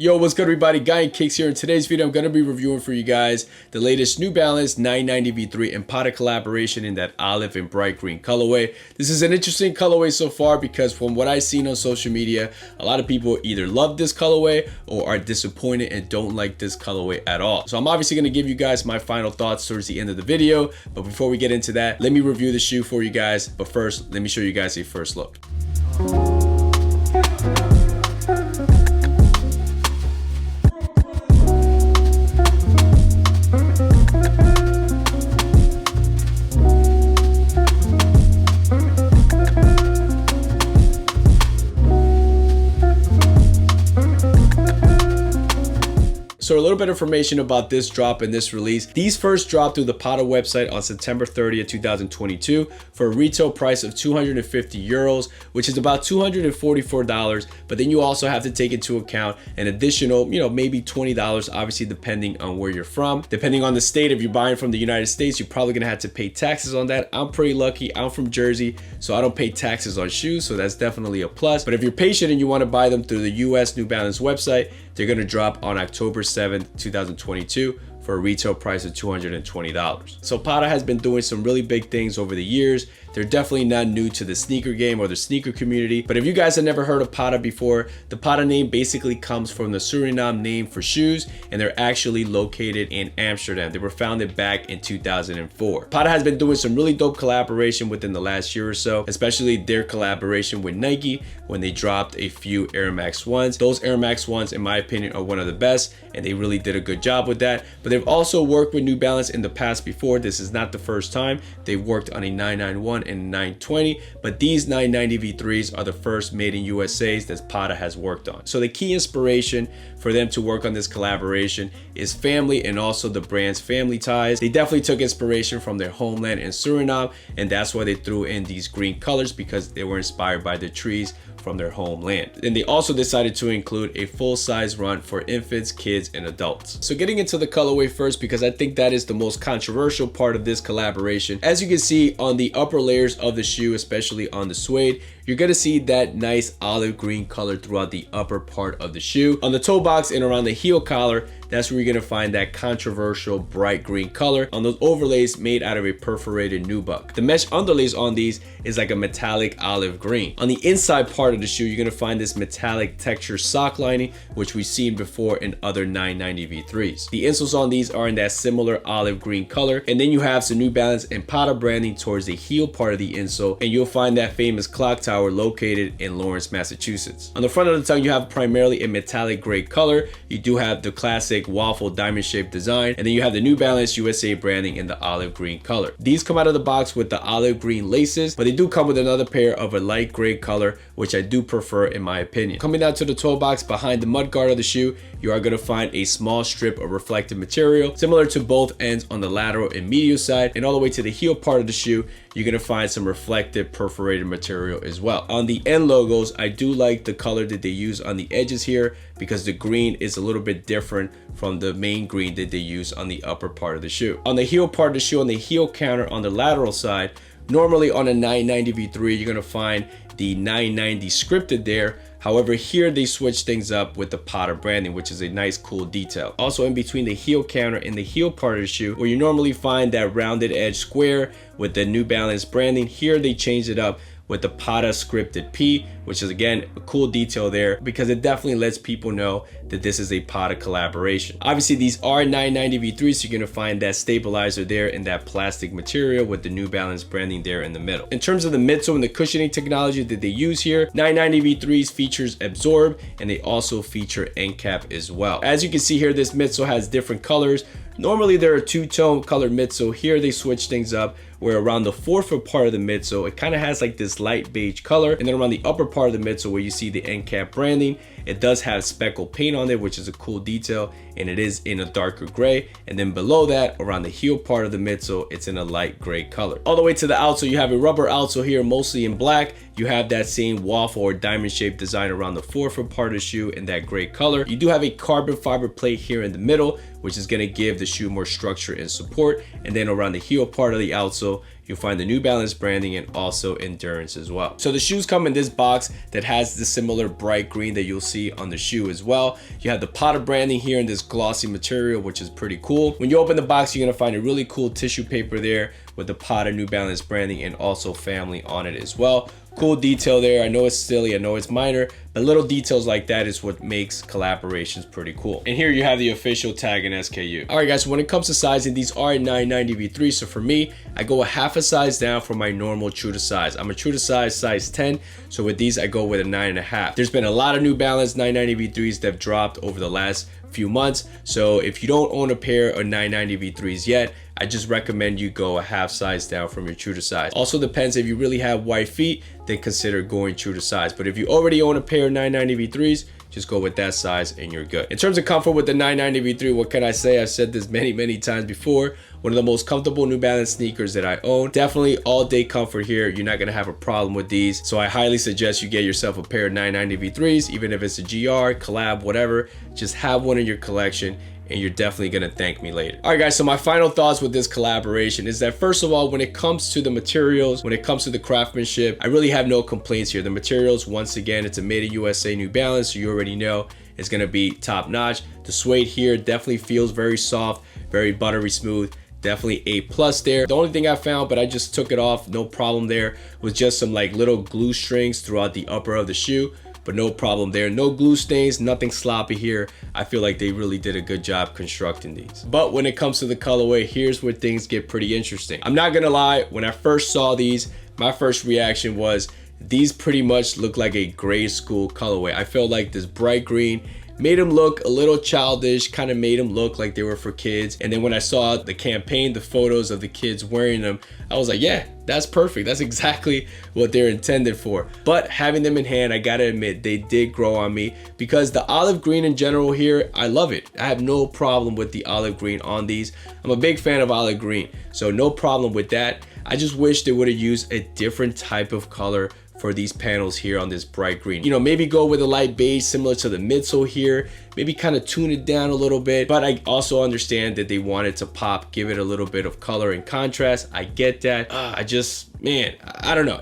Yo, what's good everybody? Guy and Kicks here. In today's video, I'm going to be reviewing for you guys the latest New Balance 990 V3 and Patta collaboration in that olive and bright green colorway. This is an interesting colorway so far because from what I've seen on social media, a lot of people either love this colorway or are disappointed and don't like this colorway at all. So I'm obviously going to give you guys my final thoughts towards the end of the video. But before we get into that, let me review the shoe for you guys. But first, let me show you guys a first look. So a little bit of information about this drop and this release. These first dropped through the Patta website on September 30th, 2022 for a retail price of 250 euros, which is about $244. But then you also have to take into account an additional, maybe $20, obviously depending on where you're from. Depending on the state, if you're buying from the United States, you're probably gonna have to pay taxes on that. I'm pretty lucky, I'm from Jersey, so I don't pay taxes on shoes, so that's definitely a plus. But if you're patient and you wanna buy them through the US New Balance website, they're gonna drop on October 7th, 2022 for a retail price of $220. So Patta has been doing some really big things over the years. They're definitely not new to the sneaker game or the sneaker community. But if you guys have never heard of Patta before, the Patta name basically comes from the Suriname name for shoes, and they're actually located in Amsterdam. They were founded back in 2004. Patta has been doing some really dope collaboration within the last year or so, especially their collaboration with Nike when they dropped a few Air Max 1s. Those Air Max 1s, in my opinion, are one of the best, and they really did a good job with that. But they've also worked with New Balance in the past before. This is not the first time. They've worked on a 991 and 920, but these 990 V3s are the first made in USA's that Patta has worked on. So the key inspiration for them to work on this collaboration is family and also the brand's family ties. They definitely took inspiration from their homeland in Suriname, and that's why they threw in these green colors, because they were inspired by the trees from their homeland. And they also decided to include a full-size run for infants, kids, and adults. So getting into the colorway first, because I think that is the most controversial part of this collaboration. As you can see on the upper layers of the shoe, especially on the suede, you're gonna see that nice olive green color throughout the upper part of the shoe. On the toe box and around the heel collar, that's where you're gonna find that controversial bright green color on those overlays made out of a perforated nubuck. The mesh underlays on these is like a metallic olive green. On the inside part of the shoe, you're gonna find this metallic texture sock lining, which we've seen before in other 990 V3s. The insoles on these are in that similar olive green color, and then you have some New Balance and Patta branding towards the heel part of the insole, and you'll find that famous clock tower located in Lawrence, Massachusetts. On the front of the tongue, you have primarily a metallic gray color. You do have the classic waffle diamond shaped design, and then you have the New Balance USA branding in the olive green color. These come out of the box with the olive green laces, but they do come with another pair of a light gray color, which I do prefer in my opinion. Coming down to the toe box behind the mud guard of the shoe, you are going to find a small strip of reflective material similar to both ends on the lateral and medial side, and all the way to the heel part of the shoe, you're going to find some reflective perforated material as well. On the end logos, I do like the color that they use on the edges here, because the green is a little bit different from the main green that they use on the upper part of the shoe. On the heel part of the shoe, on the heel counter on the lateral side, normally on a 990 V3, you're going to find the 990 scripted there. However, here they switch things up with the Patta branding, which is a nice cool detail. Also in between the heel counter and the heel part of the shoe, where you normally find that rounded edge square with the New Balance branding, here they changed it up with the Patta scripted P, which is again a cool detail there, because it definitely lets people know that this is a Patta collaboration. Obviously these are 990 V3s, so you're gonna find that stabilizer there in that plastic material with the New Balance branding there in the middle. In terms of the midsole and the cushioning technology that they use here, 990 V3s features Absorb, and they also feature end cap as well. As you can see here, this midsole has different colors. Normally there are two-tone colored midsole. Here they switch things up, where around the forefoot part of the midsole, it kind of has like this light beige color, and then around the upper part of the midsole where you see the end cap branding, it does have speckled paint on it, which is a cool detail, and it is in a darker gray. And then below that, around the heel part of the midsole, it's in a light gray color. All the way to the outsole, you have a rubber outsole here, mostly in black. You have that same waffle or diamond shaped design around the forefoot part of the shoe in that gray color. You do have a carbon fiber plate here in the middle, which is going to give the shoe more structure and support. And then around the heel part of the outsole, You'll find the New Balance branding and also endurance as well. So the shoes come in this box that has the similar bright green that you'll see on the shoe as well. You have the Patta branding here in this glossy material, which is pretty cool. When you open the box, you're gonna find a really cool tissue paper there with the Patta New Balance branding and also family on it as well. Cool detail there. I know it's silly, I know it's minor, but little details like that is what makes collaborations pretty cool. And here you have the official tag and SKU. All right guys, so when it comes to sizing, these are 990 v3. So for me, I go a half a size down from my normal true to size. I'm a true to size 10. So with these, I go with a 9.5. There's been a lot of New Balance 990 v3s that have dropped over the last few months. So if you don't own a pair of 990 v3s yet, I just recommend you go a half size down from your true to size. Also depends, if you really have wide feet, then consider going true to size. But if you already own a pair of 990 v3s, just go with that size and you're good. In terms of comfort with the 990 v3, what can I say? I've said this many times before. One of the most comfortable New Balance sneakers that I own. Definitely all day comfort here. You're not gonna have a problem with these. So I highly suggest you get yourself a pair of 990 v3s, even if it's a GR, collab, whatever. Just have one in your collection and you're definitely gonna thank me later. All right guys, so my final thoughts with this collaboration is that first of all, when it comes to the materials, when it comes to the craftsmanship, I really have no complaints here. The materials, once again, it's a made in USA New Balance, so you already know it's gonna be top notch. The suede here definitely feels very soft, very buttery smooth. Definitely A+ there. The only thing I found, but I just took it off, no problem there, was just some like little glue strings throughout the upper of the shoe, but no problem there. No glue stains, nothing sloppy here. I feel like they really did a good job constructing these. But when it comes to the colorway, here's where things get pretty interesting. I'm not gonna lie, when I first saw these, my first reaction was these pretty much look like a grade school colorway. I felt like this bright green made them look a little childish, kind of made them look like they were for kids. And then when I saw the campaign, the photos of the kids wearing them, I was like, yeah, that's perfect. That's exactly what they're intended for. But having them in hand, I gotta admit, they did grow on me because the olive green in general here, I love it. I have no problem with the olive green on these. I'm a big fan of olive green, so no problem with that. I just wish they would have used a different type of color for these panels here on this bright green. You know, maybe go with a light beige similar to the midsole here, maybe kind of tune it down a little bit. But I also understand that they wanted to pop, give it a little bit of color and contrast. I get that. Man, I don't know.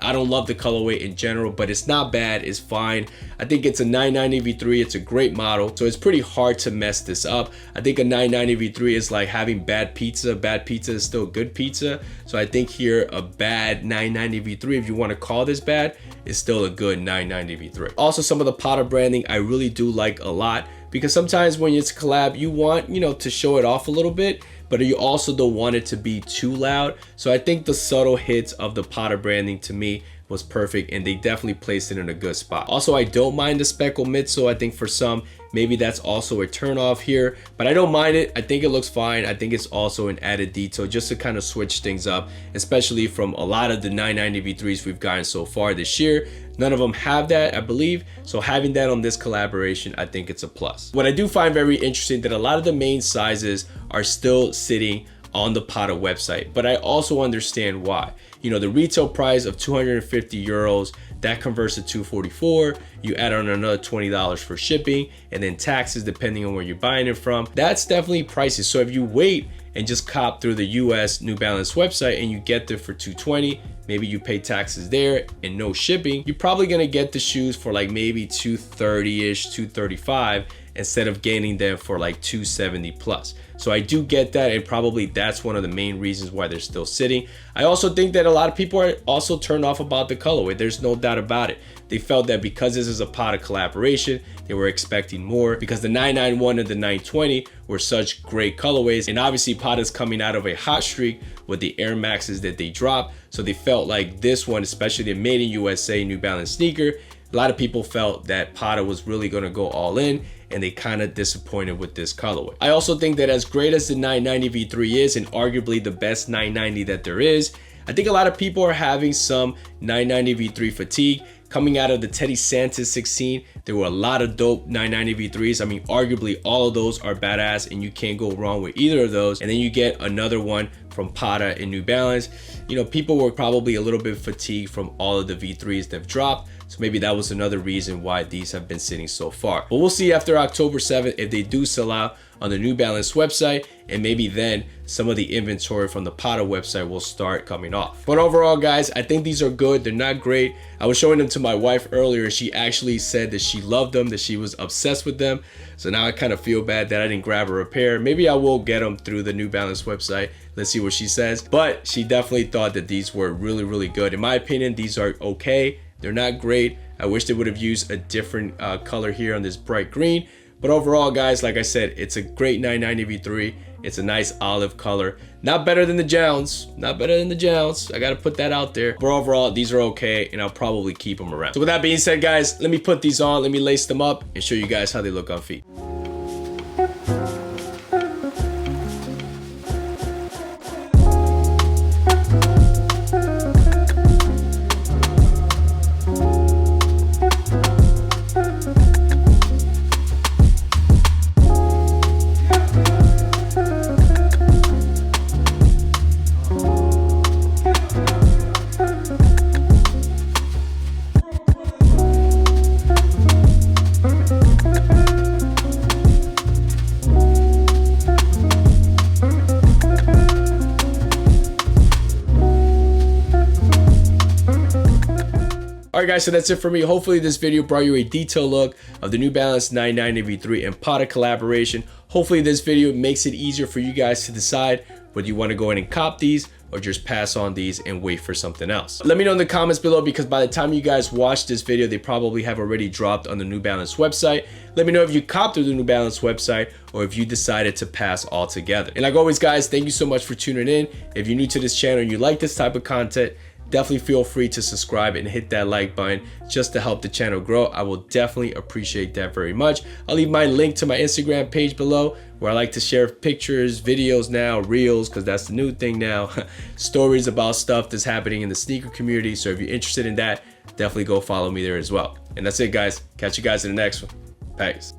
I don't love the colorway in general, but it's not bad, it's fine. I think it's a 990 v3, it's a great model, so it's pretty hard to mess this up. I think a 990 v3 is like having bad pizza. Bad pizza is still good pizza. So I think here a bad 990 v3, if you want to call this bad, is still a good 990 v3. Also, some of the Patta branding I really do like a lot, because sometimes when it's a collab, you want, you know, to show it off a little bit, but you also don't want it to be too loud. So I think the subtle hits of the Patta branding to me was perfect, and they definitely placed it in a good spot. Also, I don't mind the speckle midsole. I think for some, maybe that's also a turn off here, but I don't mind it. I think it looks fine. I think it's also an added detail just to kind of switch things up, especially from a lot of the 990 v3s we've gotten so far this year. None of them have that, I believe. So having that on this collaboration, I think it's a plus. What I do find very interesting that a lot of the main sizes are still sitting on the Patta website, but I also understand why. You know, the retail price of 250 euros, that converts to 244. You add on another $20 for shipping and then taxes depending on where you're buying it from. That's definitely pricey. So if you wait and just cop through the US New Balance website and you get there for 220, maybe you pay taxes there and no shipping, you're probably gonna get the shoes for like maybe 230-ish, 235, instead of getting them for like 270 plus. So I do get that, and probably that's one of the main reasons why they're still sitting. I also think that a lot of people are also turned off about the colorway. There's no doubt about it. They felt that because this is a Patta collaboration, they were expecting more, because the 991 and the 920 were such great colorways, and obviously Patta's coming out of a hot streak with the Air Maxes that they dropped, so they felt like this one, especially the made in USA New Balance sneaker, a lot of people felt that Patta was really going to go all in, and they kind of disappointed with this colorway. I also think that as great as the 990 v3 is, and arguably the best 990 that there is, I think a lot of people are having some 990 v3 fatigue. Coming out of the Teddy Santis 16, There were a lot of dope 990 V3s. I mean, arguably all of those are badass and you can't go wrong with either of those. And then you get another one from Patta and New Balance. You know, people were probably a little bit fatigued from all of the V3s that have dropped. So maybe that was another reason why these have been sitting so far. But we'll see after October 7th if they do sell out on the New Balance website, and maybe then some of the inventory from the Patta website will start coming off. But overall, guys, I think these are good. They're not great. I was showing them to my wife earlier. She actually said that she loved them, that she was obsessed with them. So now I kind of feel bad that I didn't grab her a pair. Maybe I will get them through the New Balance website. Let's see what she says. But she definitely thought that these were really, really good. In my opinion, these are okay. They're not great. I wish they would have used a different color here on this bright green. But overall, guys, like I said, it's a great 990 V3. It's a nice olive color. Not better than the Jounds. Not better than the Jounds. I got to put that out there. But overall, these are okay, and I'll probably keep them around. So with that being said, guys, let me put these on. Let me lace them up and show you guys how they look on feet. All right, guys, so that's it for me. Hopefully this video brought you a detailed look of the New Balance 990 V3 and Patta collaboration. Hopefully this video makes it easier for you guys to decide whether you want to go in and cop these or just pass on these and wait for something else. Let me know in the comments below, because by the time you guys watch this video, they probably have already dropped on the New Balance website. Let me know if you copped through the New Balance website or if you decided to pass altogether. And like always, guys, thank you so much for tuning in. If you're new to this channel and you like this type of content, definitely feel free to subscribe and hit that like button just to help the channel grow. I will definitely appreciate that very much. I'll leave my link to my Instagram page below, where I like to share pictures, videos now, reels, because that's the new thing now, stories about stuff that's happening in the sneaker community. So if you're interested in that, definitely go follow me there as well. And that's it, guys. Catch you guys in the next one. Peace.